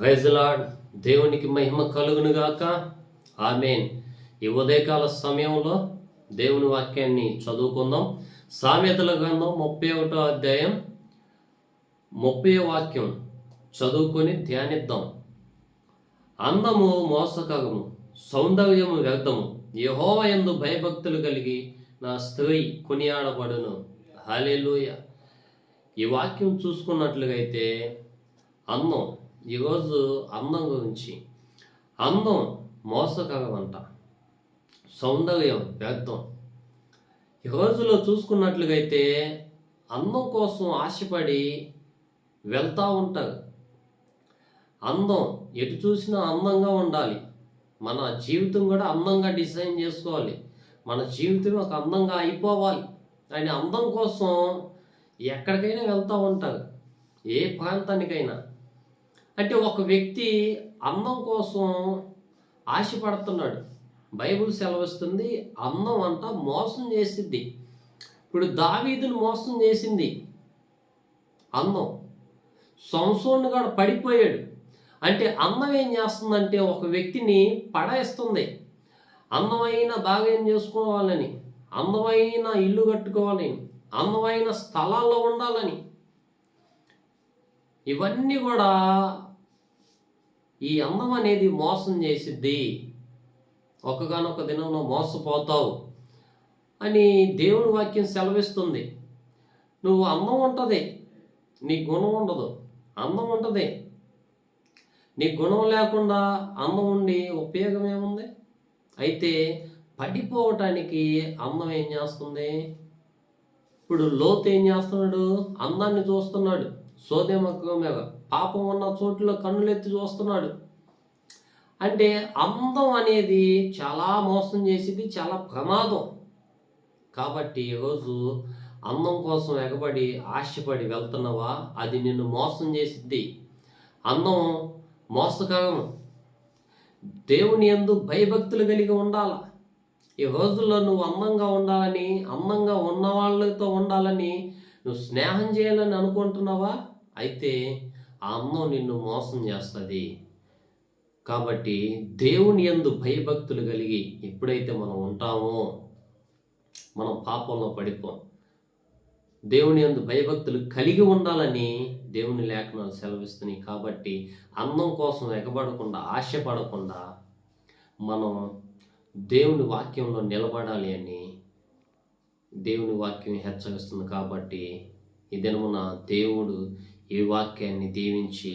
Praise lord. దేవునికి మహిమ కలుగును గాక. ఆమేన్. ఈ ఉదయకాల సమయంలో దేవుని వాక్యాన్ని చదువుకుందాం. సామెతల గ్రంథం 31వ అధ్యాయం 30వ వాక్యం చదువుకొని ధ్యానిద్దాం. అందము మోసకరము, సౌందర్యము వ్యర్థము, యెహోవా యందు భయభక్తులు కలిగి నా స్త్రీ కొనియాడబడును. హల్లెలూయా. ఈ వాక్యం చూసుకున్నట్లుగైతే అందం, ఈరోజు అందం గురించి. అందం మోసకరం అంట, సౌందర్యం వ్యర్థం. ఈ రోజులో చూసుకున్నట్లుగైతే అందం కోసం ఆశపడి వెళ్తూ ఉంటారు. అందం ఎటు చూసినా అందంగా ఉండాలి, మన జీవితం కూడా అందంగా డిజైన్ చేసుకోవాలి, మన జీవితం ఒక అందంగా అయిపోవాలి అని అందం కోసం ఎక్కడికైనా వెళ్తూ ఉంటారు, ఏ ప్రాంతానికైనా. అంటే ఒక వ్యక్తి అందం కోసం ఆశపడుతున్నాడు. బైబిల్ సెలవిస్తుంది, అందం అంట మోసం చేసిద్ది. ఇప్పుడు దావీదును మోసం చేసింది అందం. సంసోను కూడా పడిపోయాడు. అంటే అందం ఏం చేస్తుందంటే ఒక వ్యక్తిని పడేస్తుంది. అందమైన భాగ్యం చేసుకోవాలని, అందమైన ఇల్లు కట్టుకోవాలని, అందమైన స్థలాల్లో ఉండాలని, ఇవన్నీ కూడా ఈ అందం అనేది మోసం చేసిద్ది. ఒకగానొక దినంలో మోసపోతావు అని దేవుని వాక్యం సెలవిస్తుంది. నువ్వు అందం ఉంటుంది, నీ గుణం ఉండదు. అందం ఉంటుంది, నీ గుణం లేకుండా అందం ఉండి ఉపయోగం ఏముంది? అయితే పడిపోవటానికి అందం ఏం చేస్తుంది? ఇప్పుడు లోతు ఏం చేస్తున్నాడు? అందాన్ని చూస్తున్నాడు. సోదెమ మీద పాపం ఉన్న చోట్ల కన్నులెత్తి చూస్తున్నాడు. అంటే అందం అనేది చాలా మోసం చేసింది, చాలా ప్రమాదం. కాబట్టి ఈరోజు అందం కోసం ఎగబడి ఆశపడి వెళ్తున్నావా? అది నిన్ను మోసం చేసిద్ది. అందం మోసకరం. దేవుని యందు భయభక్తులు కలిగి ఉండాల. ఈ రోజుల్లో నువ్వు అందంగా ఉండాలని, అందంగా ఉన్న వాళ్ళతో ఉండాలని నువ్వు స్నేహం చేయాలని అనుకుంటున్నావా? అయితే ఆ అందం నిన్ను మోసం చేస్తుంది. కాబట్టి దేవుని యందు భయభక్తులు కలిగి ఎప్పుడైతే మనం ఉంటామో మనం పాపంలో పడిపోం. దేవుని యందు భయభక్తులు కలిగి ఉండాలని దేవుని లేఖనాలు సెలవిస్తున్నాయి. కాబట్టి అందం కోసం ఎగబడకుండా, ఆశపడకుండా మనం దేవుని వాక్యంలో నిలబడాలి అని దేవుని వాక్యం హెచ్చరిస్తుంది. కాబట్టి ఈ దినమున దేవుడు ఈ వాక్యాన్ని దీవించి